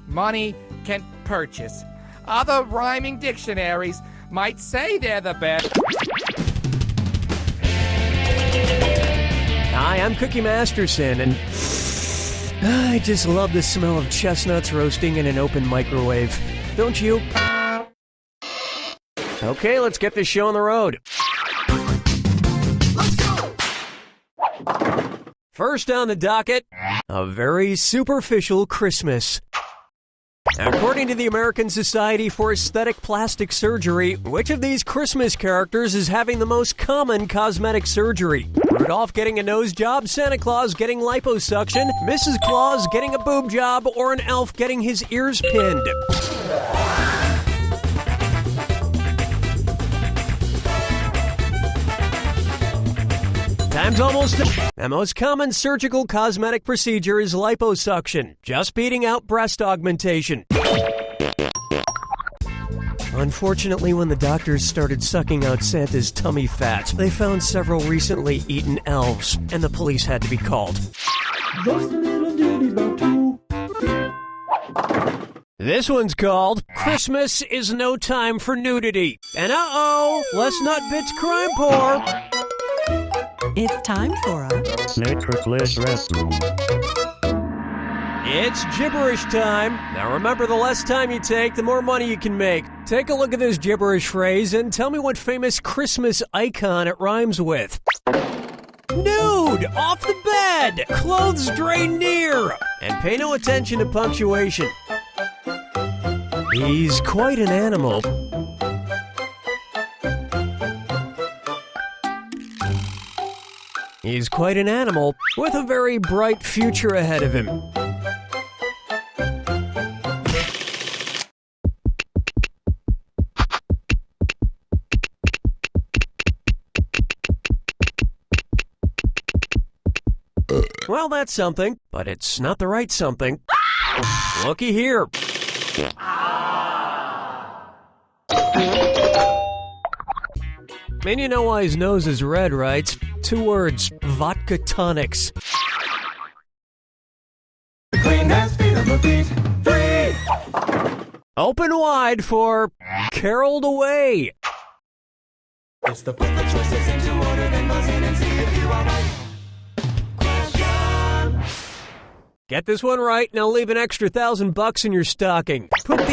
money can purchase. Other rhyming dictionaries might say they're the best. Hi, I'm Cookie Masterson, and I just love the smell of chestnuts roasting in an open microwave. Don't you? Okay, let's get this show on the road. Let's go! First on the docket, a very superficial Christmas. According to the American Society for Aesthetic Plastic Surgery, which of these Christmas characters is having the most common cosmetic surgery? Rudolph getting a nose job, Santa Claus getting liposuction, Mrs. Claus getting a boob job, or an elf getting his ears pinned? Time's almost up. The most common surgical cosmetic procedure is liposuction, just beating out breast augmentation. Unfortunately, when the doctors started sucking out Santa's tummy fat, they found several recently eaten elves, and the police had to be called. Just a little ditty about two. This one's called Christmas is No Time for Nudity. And let's not bitch crime pour. It's time for a Sacred-less restroom. It's gibberish time. Now remember, the less time you take, the more money you can make. Take a look at this gibberish phrase and tell me what famous Christmas icon it rhymes with. Nude! Off the bed! Clothes drain near! And pay no attention to punctuation. He's quite an animal. He's quite an animal with a very bright future ahead of him. Well, that's something, but it's not the right something. Looky here. And you know why his nose is red, right? 2 words, vodka tonics. Clean that speed of the beat. 3. Open wide for Caroled Away. It's the put the choices into order, then buzz in and see if you are right. Question. Get this one right, now leave an extra $1,000 in your stocking. Put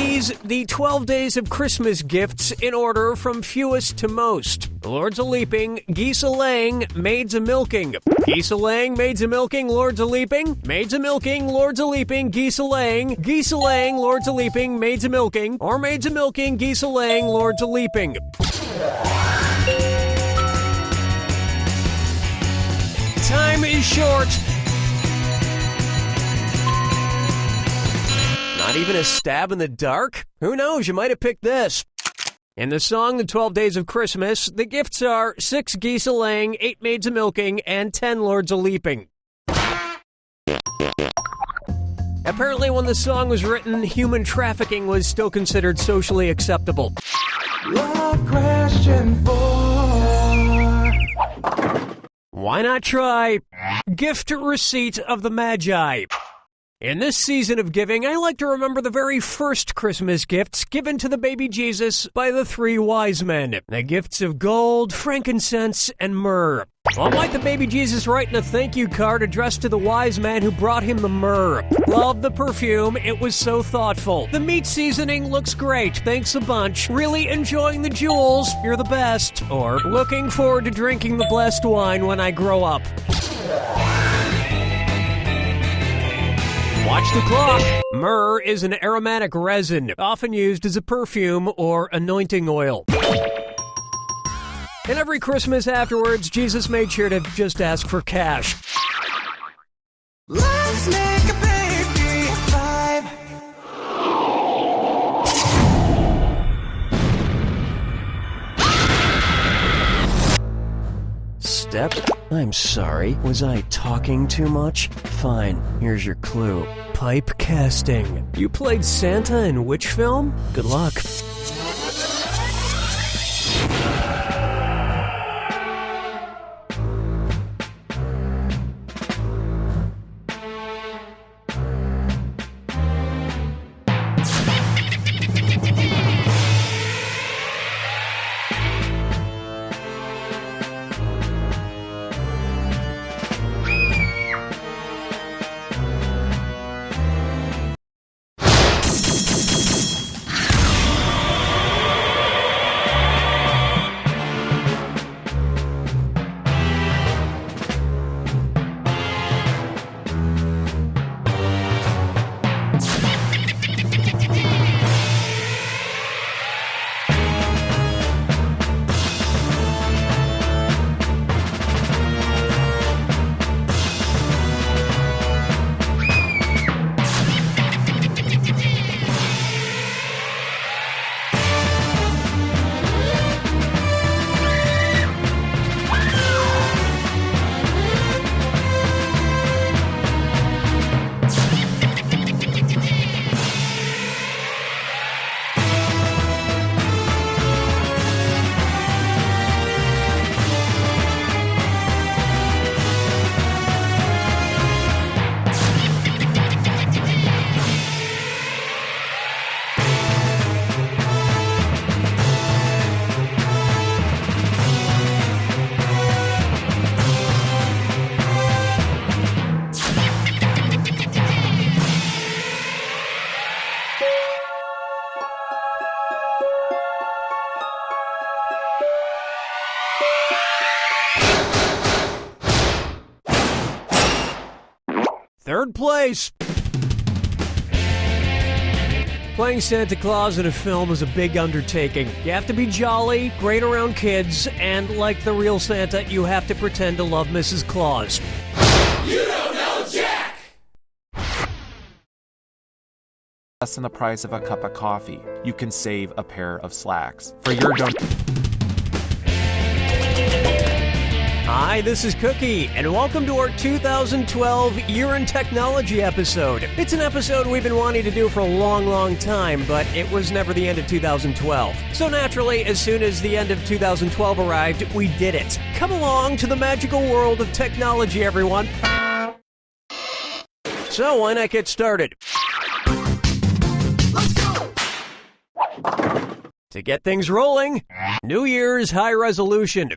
the 12 days of Christmas gifts in order from fewest to most. Lords a-leaping, geese a-laying, maids a-milking. Geese a-laying, maids a-milking, lords a-leaping. Maids a-milking, lords a-leaping, geese a-laying. Geese a-laying, lords a-leaping, maids a-milking. Or maids a-milking, geese a-laying, lords a-leaping. Time is short. Not even a stab in the dark? Who knows, you might have picked this. In the song The 12 Days of Christmas, the gifts are 6 geese a-laying, 8 maids a-milking, and 10 lords a-leaping. Apparently when the song was written, human trafficking was still considered socially acceptable. Love question 4. Why not try Gift Receipt of the Magi? In this season of giving, I like to remember the very first Christmas gifts given to the baby Jesus by the 3 wise men. The gifts of gold, frankincense, and myrrh. Well, might the baby Jesus write in a thank you card addressed to the wise man who brought him the myrrh. Love the perfume, it was so thoughtful. The meat seasoning looks great, thanks a bunch. Really enjoying the jewels, you're the best. Or, looking forward to drinking the blessed wine when I grow up. Watch the clock. Myrrh is an aromatic resin, often used as a perfume or anointing oil. And every Christmas afterwards, Jesus made sure to just ask for cash. Let's make a baby 5. Step? I'm sorry. Was I talking too much? Fine. Here's your clue. Pipe casting. You played Santa in which film? Good luck. good place. Playing Santa Claus in a film is a big undertaking. You have to be jolly, great around kids, and like the real Santa, you have to pretend to love Mrs. Claus. You don't know Jack! Less than the price of a cup of coffee, you can save a pair of slacks. For your Hi, this is Cookie, and welcome to our 2012 Year in Technology episode. It's an episode we've been wanting to do for a long, long time, but it was never the end of 2012. So naturally, as soon as the end of 2012 arrived, we did it. Come along to the magical world of technology, everyone. So why not get started? Let's go! To get things rolling, New Year's high resolution.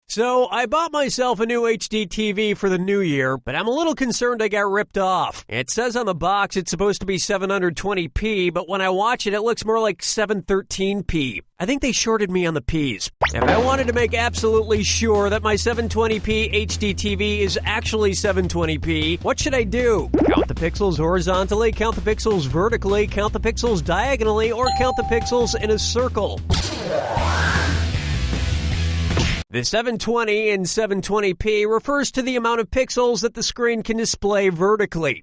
So, I bought myself a new HD TV for the new year, but I'm a little concerned I got ripped off. It says on the box it's supposed to be 720p, but when I watch it, it looks more like 713p. I think they shorted me on the P's. If I wanted to make absolutely sure that my 720p HD TV is actually 720p, what should I do? Count the pixels horizontally, count the pixels vertically, count the pixels diagonally, or count the pixels in a circle? The 720 in 720p refers to the amount of pixels that the screen can display vertically.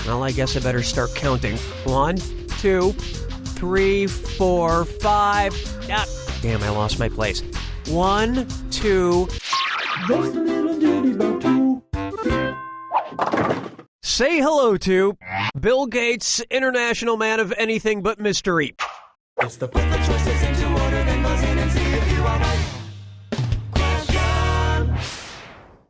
Well, I guess I better start counting. 1, 2, 3, 4, 5. Ah, damn, I lost my place. 1, 2. Say hello to Bill Gates, international man of anything but mystery. It's the put the choices into order, then buzz in and see if you are right. Question.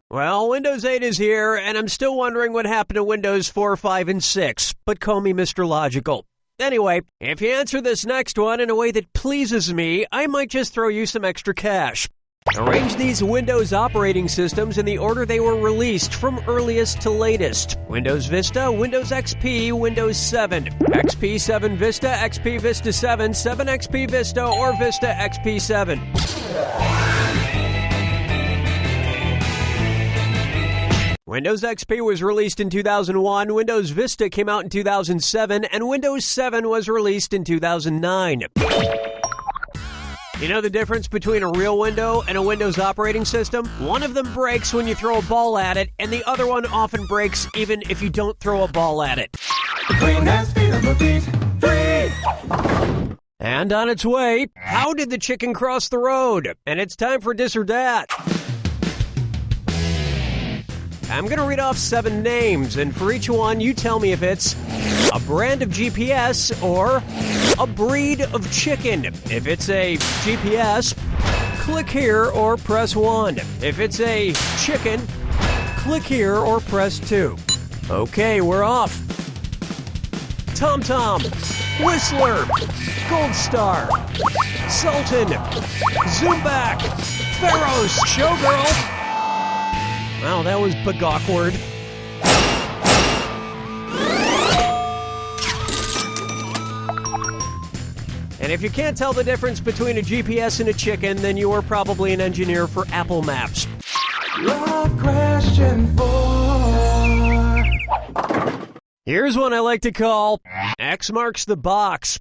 Well, Windows 8 is here, and I'm still wondering what happened to Windows 4, 5, and 6, but call me Mr. Logical. Anyway, if you answer this next one in a way that pleases me, I might just throw you some extra cash. Arrange these Windows operating systems in the order they were released from earliest to latest. Windows Vista, Windows XP, Windows 7, XP 7 Vista, XP Vista 7, 7 XP Vista, or Vista XP 7. Windows XP was released in 2001, Windows Vista came out in 2007, and Windows 7 was released in 2009. You know the difference between a real window and a Windows operating system? One of them breaks when you throw a ball at it, and the other one often breaks even if you don't throw a ball at it. And on its way, how did the chicken cross the road? And it's time for Dis or Dat. I'm going to read off 7 names, and for each one, you tell me if it's a brand of GPS or a breed of chicken. If it's a GPS, click here or press 1. If it's a chicken, click here or press 2. Okay, we're off. TomTom, Whistler, Gold Star, Sultan, Zoomback, Pharos, Showgirl. Wow, that was big awkward. And if you can't tell the difference between a GPS and a chicken, then you are probably an engineer for Apple Maps. Love question 4. Here's one I like to call X marks the box.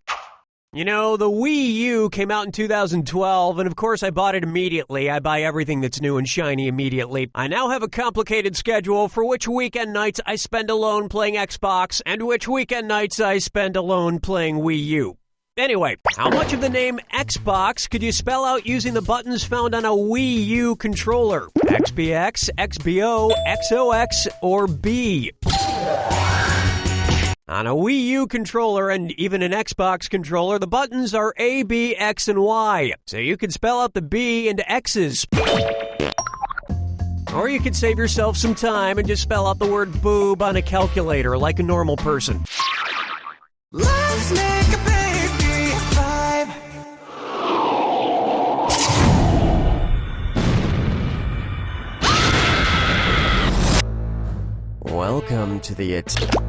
You know, the Wii U came out in 2012, and of course I bought it immediately. I buy everything that's new and shiny immediately. I now have a complicated schedule for which weekend nights I spend alone playing Xbox, and which weekend nights I spend alone playing Wii U. Anyway, how much of the name Xbox could you spell out using the buttons found on a Wii U controller? XBX, XBO, XOX, or B? On a Wii U controller and even an Xbox controller, the buttons are A, B, X, and Y. So you could spell out the B into X's. Or you could save yourself some time and just spell out the word boob on a calculator like a normal person. Let's make a baby 5. Welcome to the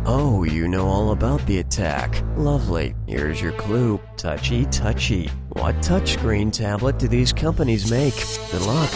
Oh, you know all about the attack. Lovely. Here's your clue. Touchy, touchy. What touchscreen tablet do these companies make? Good luck.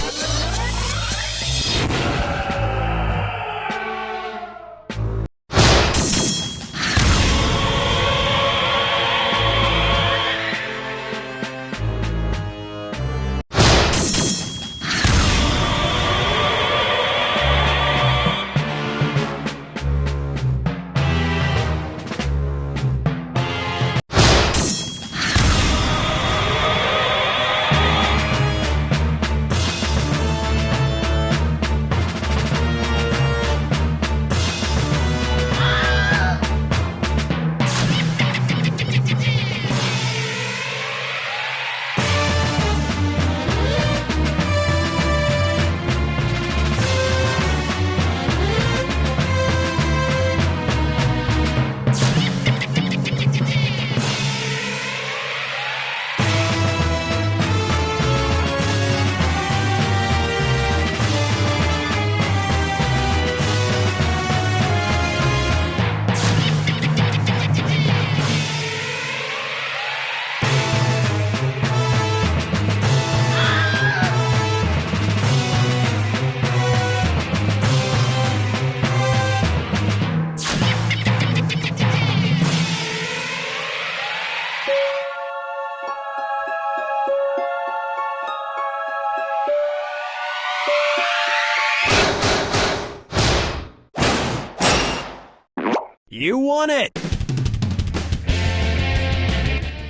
You won it!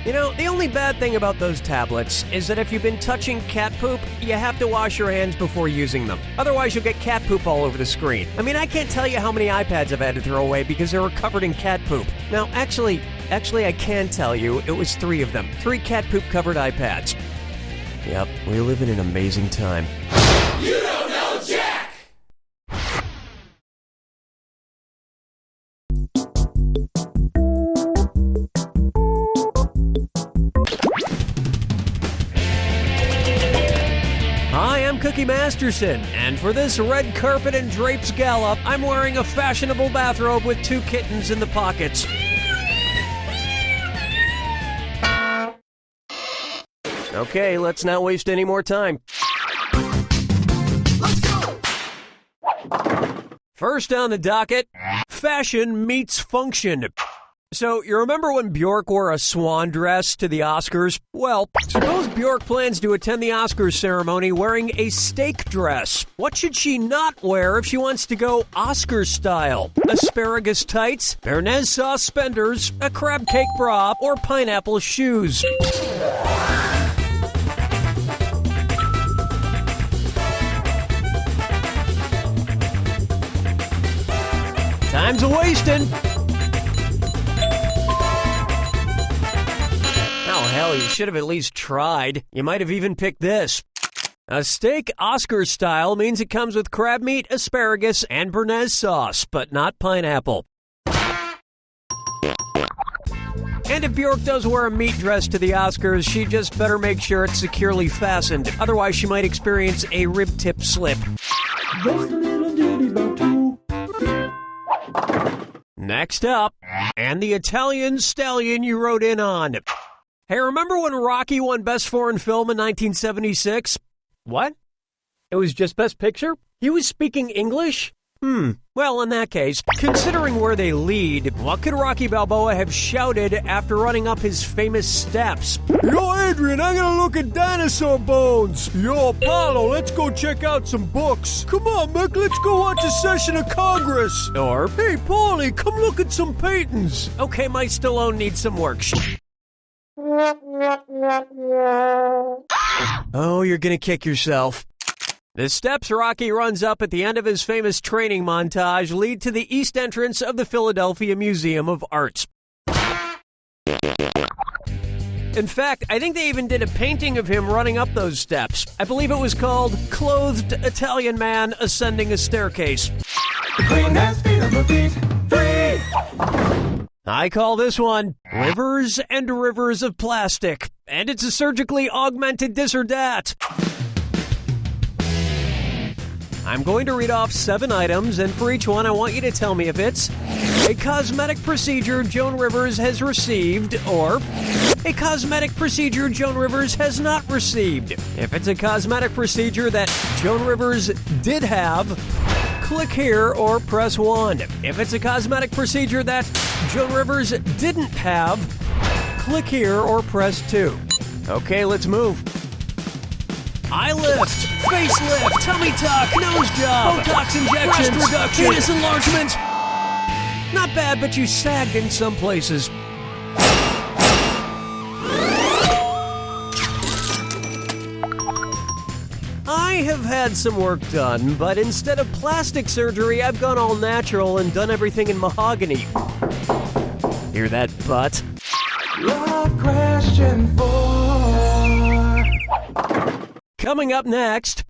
You know, the only bad thing about those tablets is that if you've been touching cat poop, you have to wash your hands before using them. Otherwise, you'll get cat poop all over the screen. I mean, I can't tell you how many iPads I've had to throw away because they were covered in cat poop. Now, actually, I can tell you it was 3 of them. 3 cat poop covered iPads. Yep, we live in an amazing time. You don't know Jack! Hi, I'm Cookie Masterson, and for this red carpet and drapes gala, I'm wearing a fashionable bathrobe with 2 kittens in the pockets. Okay, let's not waste any more time. Let's go! First on the docket, fashion meets function. So, you remember when Bjork wore a swan dress to the Oscars? Well, suppose Bjork plans to attend the Oscars ceremony wearing a steak dress. What should she not wear if she wants to go Oscar style? Asparagus tights, béarnaise sauce suspenders, a crab cake bra, or pineapple shoes? Time's a-wasting. Oh, hell, you should have at least tried. You might have even picked this. A steak Oscar style means it comes with crab meat, asparagus, and béarnaise sauce, but not pineapple. And if Bjork does wear a meat dress to the Oscars, she just better make sure it's securely fastened. Otherwise, she might experience a rib tip slip. Next up, and the Italian stallion you wrote in on. Hey, remember when Rocky won Best Foreign Film in 1976? What? It was just Best Picture? He was speaking English? Well, in that case, considering where they lead, what could Rocky Balboa have shouted after running up his famous steps? Yo, Adrian, I'm gonna look at dinosaur bones. Yo, Apollo, let's go check out some books. Come on, Mick, let's go watch a session of Congress. Or, hey, Paulie, come look at some paintings. Okay, my Stallone needs some work. Oh, you're gonna kick yourself. The steps Rocky runs up at the end of his famous training montage lead to the east entrance of the Philadelphia Museum of Art. In fact, I think they even did a painting of him running up those steps. I believe it was called Clothed Italian Man Ascending a Staircase. Clean hands, feet on the feet, free! I call this one Rivers and Rivers of Plastic. And it's a surgically augmented this or that. I'm going to read off 7 items, and for each one, I want you to tell me if it's a cosmetic procedure Joan Rivers has received, or a cosmetic procedure Joan Rivers has not received. If it's a cosmetic procedure that Joan Rivers did have, click here or press 1. If it's a cosmetic procedure that Joan Rivers didn't have, click here or press 2. Okay, let's move. Eye lift, facelift, tummy tuck, nose job, Botox injections, breast reduction, penis enlargement. Not bad, but you sagged in some places. I have had some work done, but instead of plastic surgery, I've gone all natural and done everything in mahogany. Hear that butt? Love question 4. Coming up next,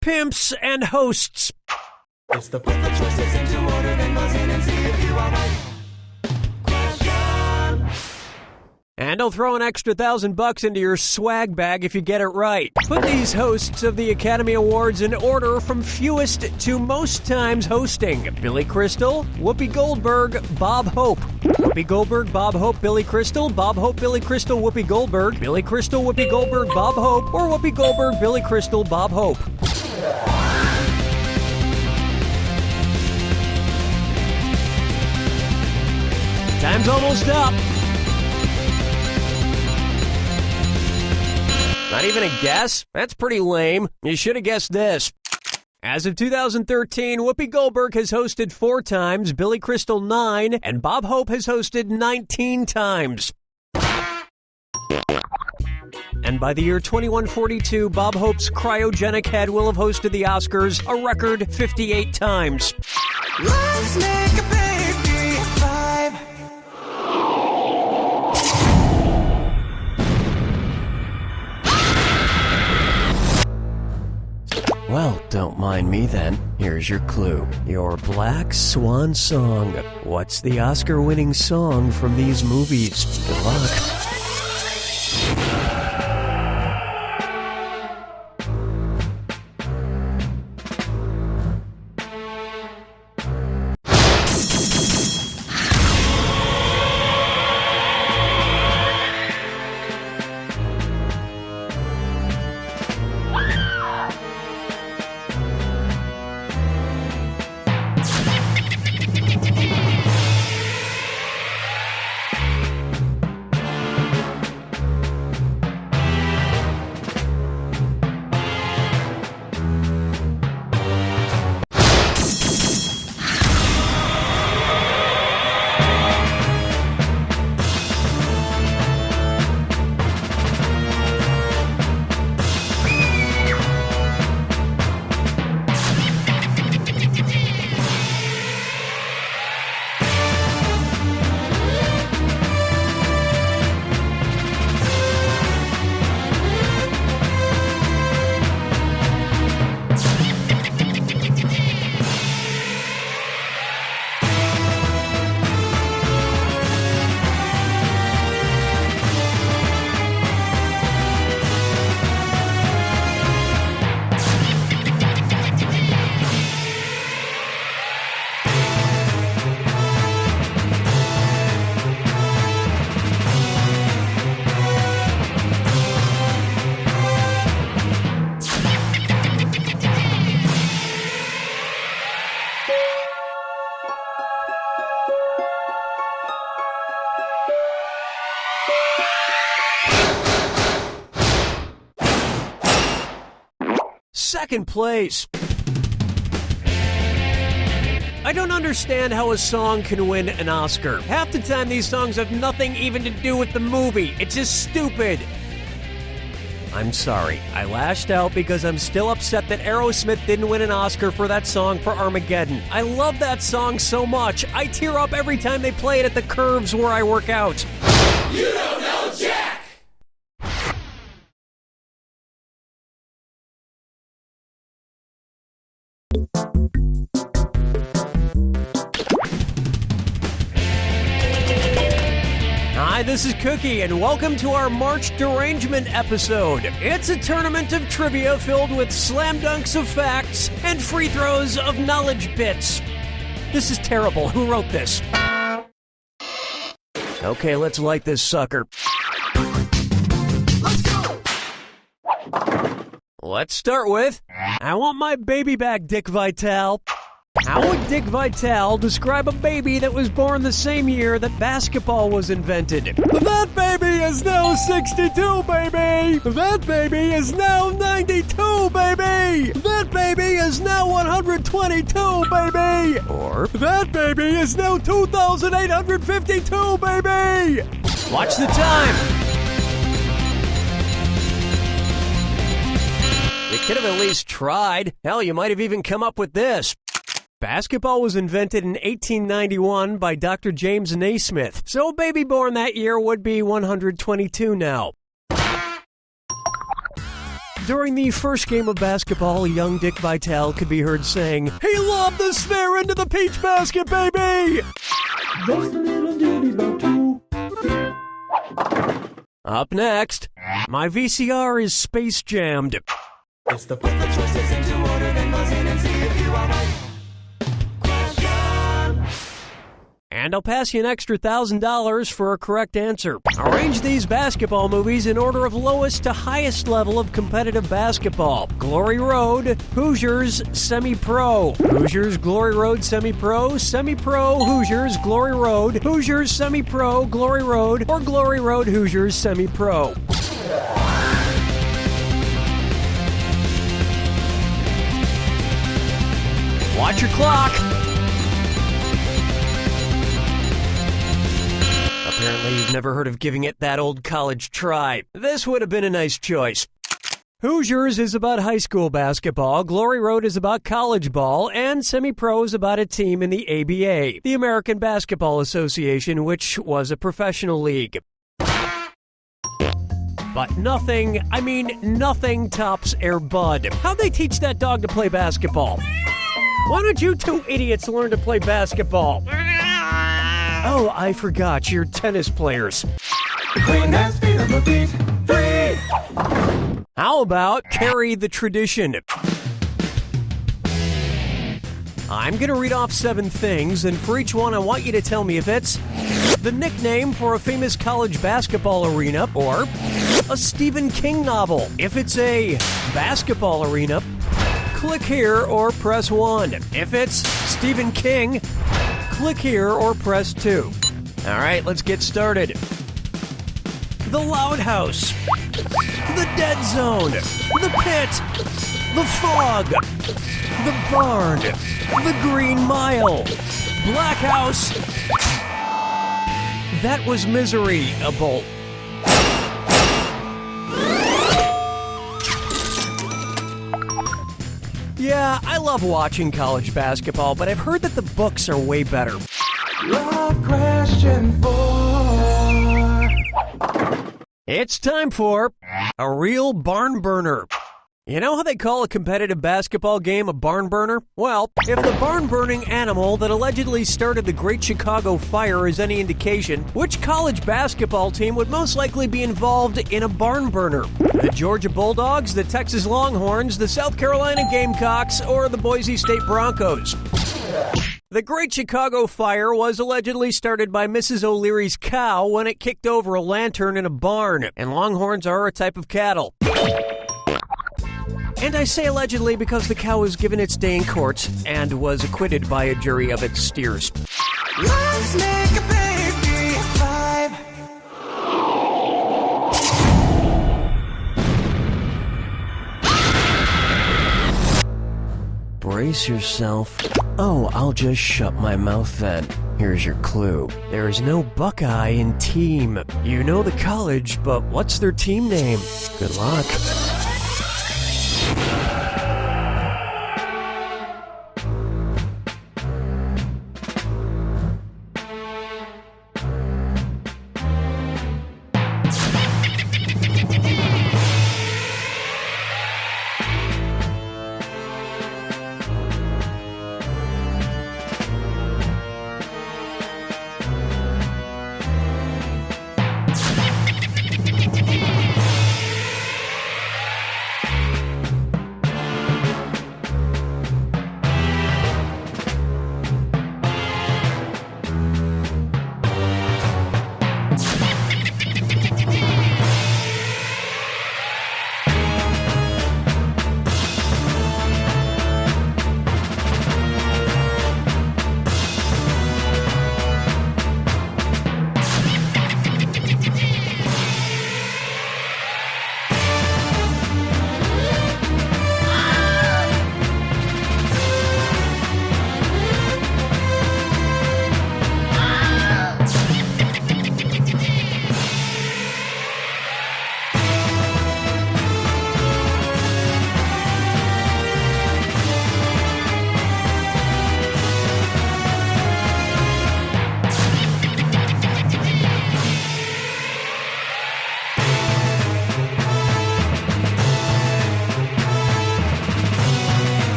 pimps and hosts. It's the put the choices into order, then buzz in and see if you are right. Question. And I'll throw an extra $1,000 into your swag bag if you get it right. Put these hosts of the Academy Awards in order from fewest to most times hosting. Billy Crystal, Whoopi Goldberg, Bob Hope. Whoopi Goldberg, Bob Hope, Billy Crystal, Bob Hope, Billy Crystal, Whoopi Goldberg, Billy Crystal, Whoopi Goldberg, Bob Hope, or Whoopi Goldberg, Billy Crystal, Bob Hope. Time's almost up. Not even a guess? That's pretty lame. You should have guessed this. As of 2013, Whoopi Goldberg has hosted 4 times, Billy Crystal 9, and Bob Hope has hosted 19 times. And by the year 2142, Bob Hope's cryogenic head will have hosted the Oscars a record 58 times. Let's make a baby vibe. Well, don't mind me then. Here's your clue. Your Black Swan Song. What's the Oscar-winning song from these movies? Good luck. Second place. I don't understand how a song can win an Oscar. Half the time these songs have nothing even to do with the movie. It's just stupid. I'm sorry. I lashed out because I'm still upset that Aerosmith didn't win an Oscar for that song for Armageddon. I love that song so much. I tear up every time they play it at the Curves where I work out. You don't know Jack. Hi, this is Cookie, and welcome to our March Derangement episode. It's a tournament of trivia filled with slam dunks of facts and free throws of knowledge bits. This is terrible. Who wrote this? Okay, let's light this sucker. Let's go. Let's start with, I want my baby back, Dick Vitale. How would Dick Vitale describe a baby that was born the same year that basketball was invented? That baby is now 62, baby! That baby is now 92, baby! That baby is now 122, baby! Or, that baby is now 2,852, baby! Watch the time! You could have at least tried. Hell, you might have even come up with this. Basketball was invented in 1891 by Dr. James Naismith, so a baby born that year would be 122 now. During the first game of basketball, young Dick Vitale could be heard saying, "He lobbed the sphere into the peach basket, baby!" Just a little ditty about two. Up next, my VCR is space jammed. It's the put the choices into order, then buzz in and see if you are right. Question. And I'll pass you an extra $1,000 for a correct answer. Arrange these basketball movies in order of lowest to highest level of competitive basketball. Glory Road, Hoosiers, Semi-Pro. Hoosiers, Glory Road, Semi-Pro, Semi-Pro, Hoosiers, Glory Road, Hoosiers, Semi-Pro, Glory Road, or Glory Road, Hoosiers, Semi-Pro. your clock. Apparently you've never heard of giving it that old college try. This would have been a nice choice. Hoosiers is about high school basketball, Glory Road is about college ball, and Semi-Pro is about a team in the ABA, the American Basketball Association, which was a professional league. But nothing tops Air Bud. How'd they teach that dog to play basketball? Why don't you two idiots learn to play basketball? Oh, I forgot, you're tennis players. The queen has feet on her feet. 3. How about carry the tradition? I'm going to read off 7 things, and for each one I want you to tell me if it's the nickname for a famous college basketball arena or a Stephen King novel. If it's a basketball arena, click here or press 1. If it's Stephen King, click here or press 2. All right, let's get started. The Loud House, the Dead Zone, the Pit, the Fog, the Barn, the Green Mile, Black House. That was miserable. Yeah, I love watching college basketball, but I've heard that the books are way better. Love question 4. It's time for a real barn burner. You know how they call a competitive basketball game a barn burner? Well, if the barn-burning animal that allegedly started the Great Chicago Fire is any indication, which college basketball team would most likely be involved in a barn burner? The Georgia Bulldogs, the Texas Longhorns, the South Carolina Gamecocks, or the Boise State Broncos? The Great Chicago Fire was allegedly started by Mrs. O'Leary's cow when it kicked over a lantern in a barn, and longhorns are a type of cattle. And I say allegedly because the cow was given its day in court and was acquitted by a jury of its steers. Let's make a baby 5. Brace yourself. Oh, I'll just shut my mouth then. Here's your clue. There is no Buckeye in team. You know the college, but what's their team name? Good luck.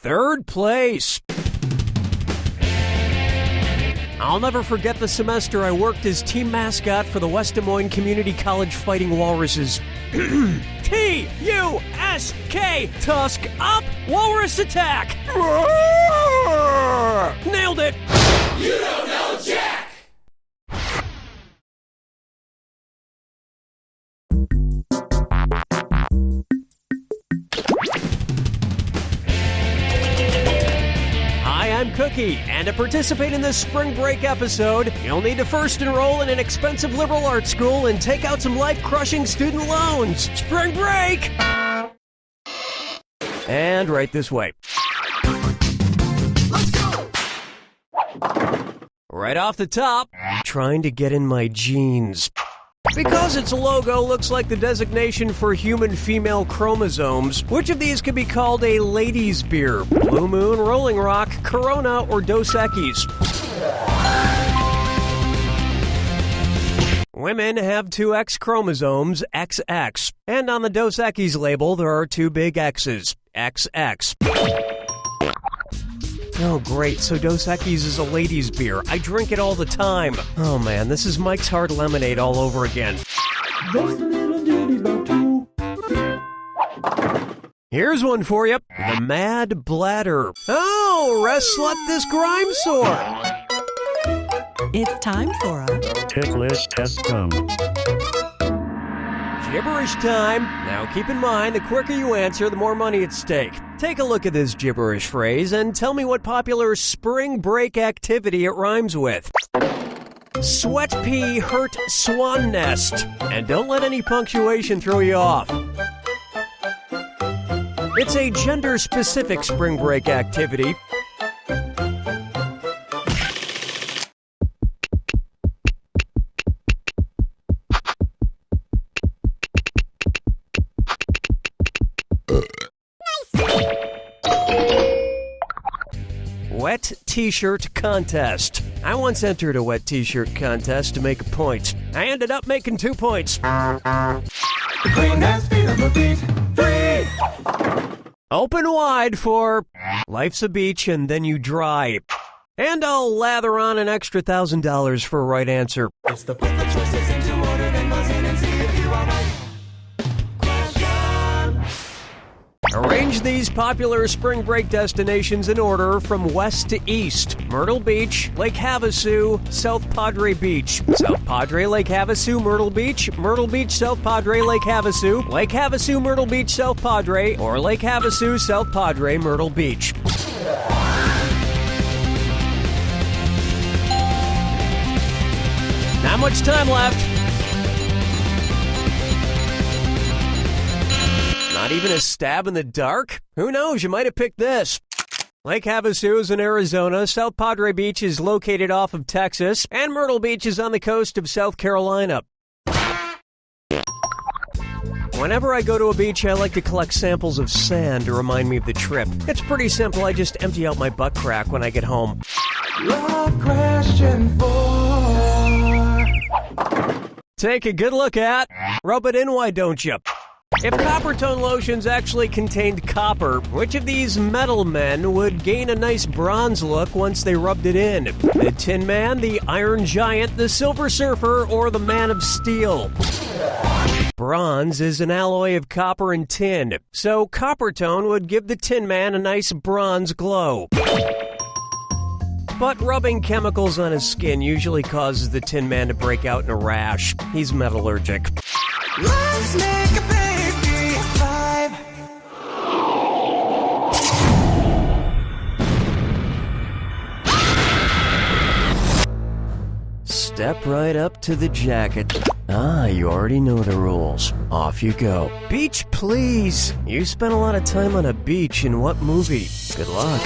Third place. I'll never forget the semester I worked as team mascot for the West Des Moines Community College Fighting Walruses. T-U-S-K! Tusk up! Walrus attack! Nailed it! You don't know Jack! I'm Cookie, and to participate in this spring break episode, you'll need to first enroll in an expensive liberal arts school and take out some life-crushing student loans. Spring break! And right this way. Right off the top, trying to get in my jeans. Because its logo looks like the designation for human female chromosomes, which of these could be called a ladies' beer? Blue Moon, Rolling Rock, Corona, or Dos Equis? Women have two X chromosomes, XX, and on the Dos Equis label there are two big X's, XX. Oh, great. So Dos Equis is a ladies' beer. I drink it all the time. Oh, man, this is Mike's Hard Lemonade all over again. Just a little ditty about two. Here's one for you. The Mad Bladder. Oh, rest slut this grime sore. It's time for a Ticklish test dumb. Gibberish time. Now keep in mind, the quicker you answer, the more money at stake. Take a look at this gibberish phrase and tell me what popular spring break activity it rhymes with. Sweat pea hurt swan nest. And don't let any punctuation throw you off. It's a gender-specific spring break activity. Wet T-shirt contest. I once entered a wet T-shirt contest to make a point. I ended up making 2 points. The queen has feet on her feet. 3. Open wide for life's a beach and then you dry. And I'll lather on an extra $1,000 for a right answer. It's the put the choices into order, then buzz in and see if you are right. Question. Arrange these popular spring break destinations in order from west to east. Myrtle Beach, Lake Havasu, South Padre Beach. South Padre, Lake Havasu, Myrtle Beach, South Padre, Lake Havasu, Myrtle Beach, South Padre, or Lake Havasu, South Padre, Myrtle Beach. Not much time left. Not even a stab in the dark? Who knows, you might have picked this. Lake Havasu is in Arizona, South Padre Beach is located off of Texas, and Myrtle Beach is on the coast of South Carolina. Whenever I go to a beach, I like to collect samples of sand to remind me of the trip. It's pretty simple, I just empty out my butt crack when I get home. Love question 4. Take a good look at, rub it in, why don't you? If copper tone lotions actually contained copper, which of these metal men would gain a nice bronze look once they rubbed it in? The Tin Man, the Iron Giant, the Silver Surfer, or the Man of Steel? Bronze is an alloy of copper and tin, so copper tone would give the Tin Man a nice bronze glow. But rubbing chemicals on his skin usually causes the Tin Man to break out in a rash. He's metallurgic. Let's make a baby 5. Step right up to the jacket. Ah, you already know the rules. Off you go. Beach, please. You spent a lot of time on a beach in what movie? Good luck.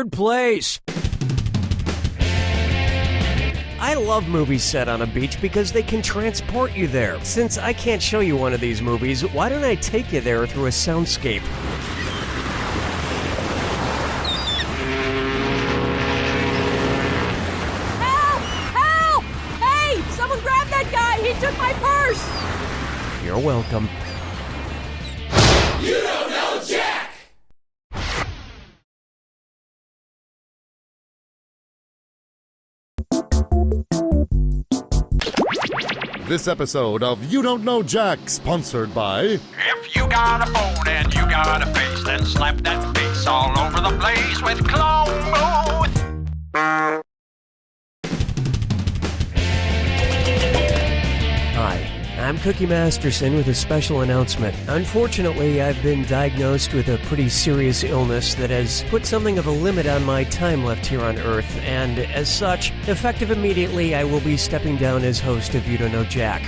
third place. I love movies set on a beach because they can transport you there. Since I can't show you one of these movies, why don't I take you there through a soundscape? He took my purse! You're welcome. You don't know Jack! This episode of You Don't Know Jack, sponsored by... If you got a phone and you got a face, then slap that face all over the place with Clone Booth! Hi, I'm Cookie Masterson with a special announcement. Unfortunately, I've been diagnosed with a pretty serious illness that has put something of a limit on my time left here on Earth, and as such, effective immediately, I will be stepping down as host of You Don't Know Jack.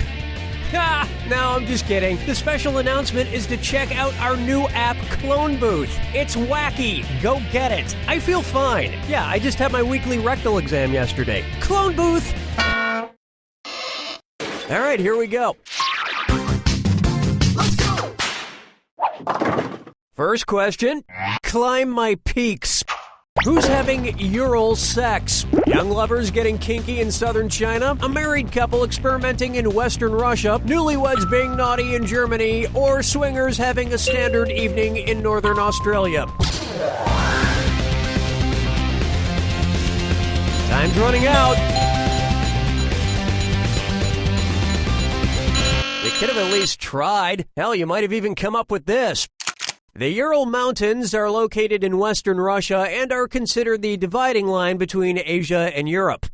Ha! No, I'm just kidding. The special announcement is to check out our new app, Clone Booth. It's wacky. Go get it. I feel fine. Yeah, I just had my weekly rectal exam yesterday. Clone Booth! All right, here we go. Let's go! First question. Climb my peaks. Who's having Ural sex? Young lovers getting kinky in southern China? A married couple experimenting in western Russia? Newlyweds being naughty in Germany? Or swingers having a standard evening in northern Australia? Time's running out. You could have at least tried. Hell, you might have even come up with this. The Ural Mountains are located in western Russia and are considered the dividing line between Asia and Europe.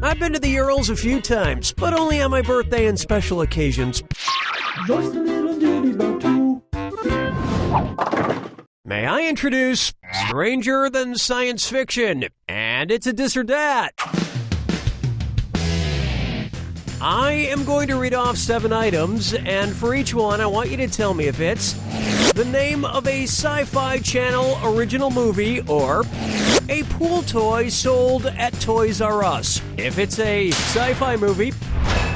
I've been to the Urals a few times, but only on my birthday and special occasions. Just a little ditty about two. May I introduce Stranger Than Science Fiction? And it's a this or that. I am going to read off 7 items, and for each one, I want you to tell me if it's the name of a Sci-Fi Channel original movie or a pool toy sold at Toys R Us. If it's a sci-fi movie,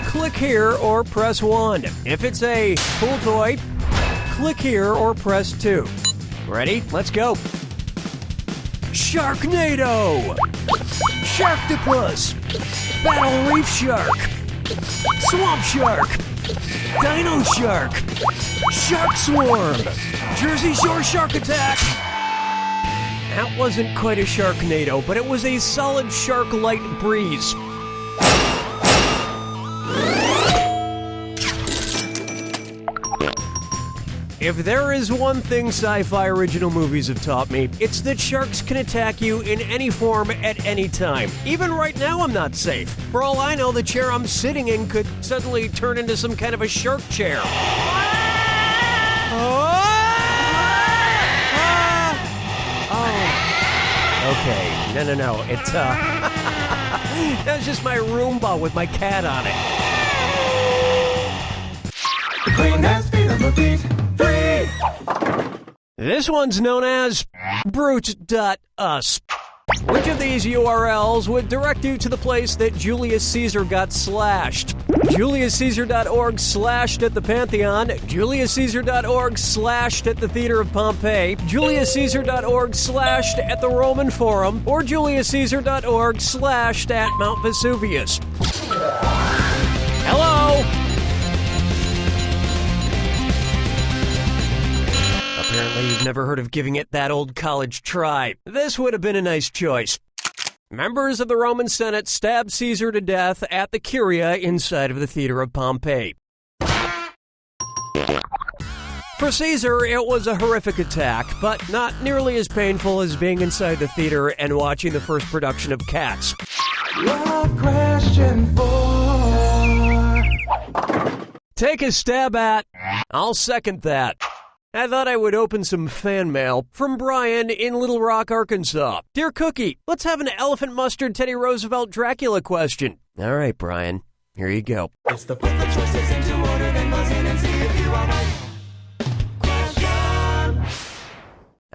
click here or press 1. If it's a pool toy, click here or press 2. Ready? Let's go. Sharknado! Sharktopus! Battle Reef Shark! Swamp Shark! Dino Shark! Shark Swarm! Jersey Shore Shark Attack! That wasn't quite a Sharknado, but it was a solid shark light breeze. If there is one thing sci-fi original movies have taught me, it's that sharks can attack you in any form at any time. Even right now, I'm not safe. For all I know, the chair I'm sitting in could suddenly turn into some kind of a shark chair. Okay. No. It's, that was just my Roomba with my cat on it. The queen has feet on her feet. 3! This one's known as Brute.us. Which of these URLs would direct you to the place that Julius Caesar got slashed? JuliusCaesar.org slashed at the Pantheon, JuliusCaesar.org slashed at the Theater of Pompeii, JuliusCaesar.org slashed at the Roman Forum, or JuliusCaesar.org slashed at Mount Vesuvius. Hello? Apparently you've never heard of giving it that old college try. This would have been a nice choice. Members of the Roman Senate stabbed Caesar to death at the Curia inside of the Theater of Pompeii. For Caesar, it was a horrific attack, but not nearly as painful as being inside the theater and watching the first production of Cats. Love question 4. Take a stab at. I'll second that. I thought I would open some fan mail from Brian in Little Rock, Arkansas. Dear Cookie, let's have an elephant mustard Teddy Roosevelt Dracula question. All right, Brian, here you go. It's the put the choices into order, then buzz in and see if you are right. Question.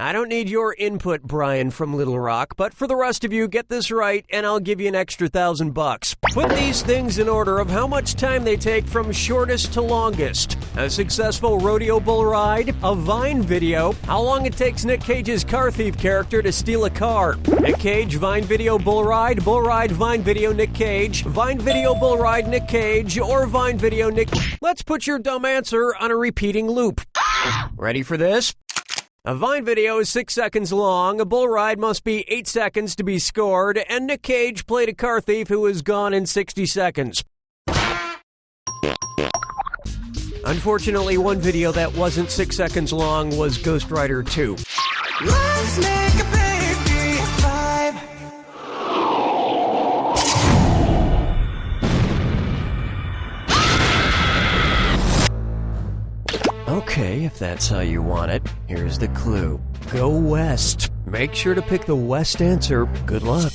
I don't need your input, Brian from Little Rock, but for the rest of you, get this right and I'll give you an extra $1,000. Put these things in order of how much time they take from shortest to longest. A successful rodeo bull ride, a Vine video, how long it takes Nick Cage's car thief character to steal a car. Nick Cage, Vine video, bull ride, Vine video, Nick Cage, Vine video, bull ride, Nick Cage, or Vine video, Nick. Let's put your dumb answer on a repeating loop. Ready for this? A Vine video is 6 seconds long, a bull ride must be 8 seconds to be scored, and Nick Cage played a car thief who was gone in 60 seconds. Unfortunately, one video that wasn't 6 seconds long was Ghost Rider 2. Let's make a baby vibe. Okay, if that's how you want it, here's the clue. Go west. Make sure to pick the west answer. Good luck.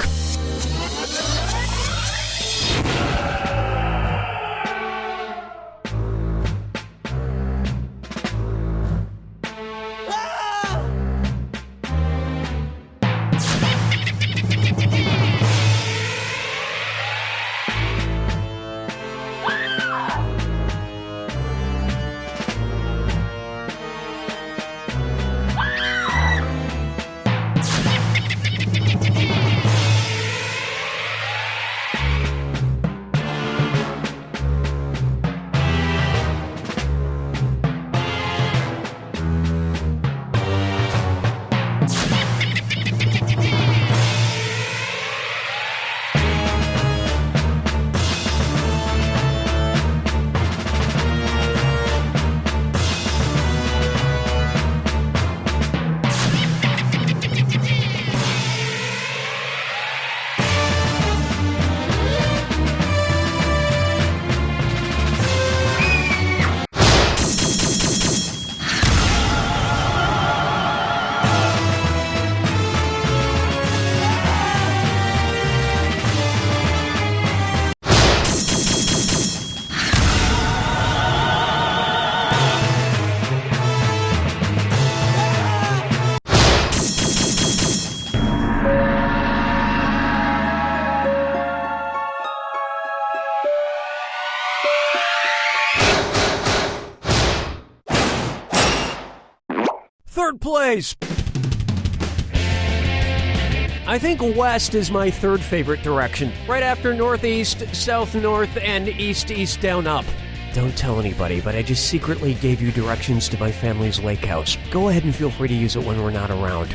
Third place! I think west is my third favorite direction, right after northeast, south-north, and east-east down up. Don't tell anybody, but I just secretly gave you directions to my family's lake house. Go ahead and feel free to use it when we're not around.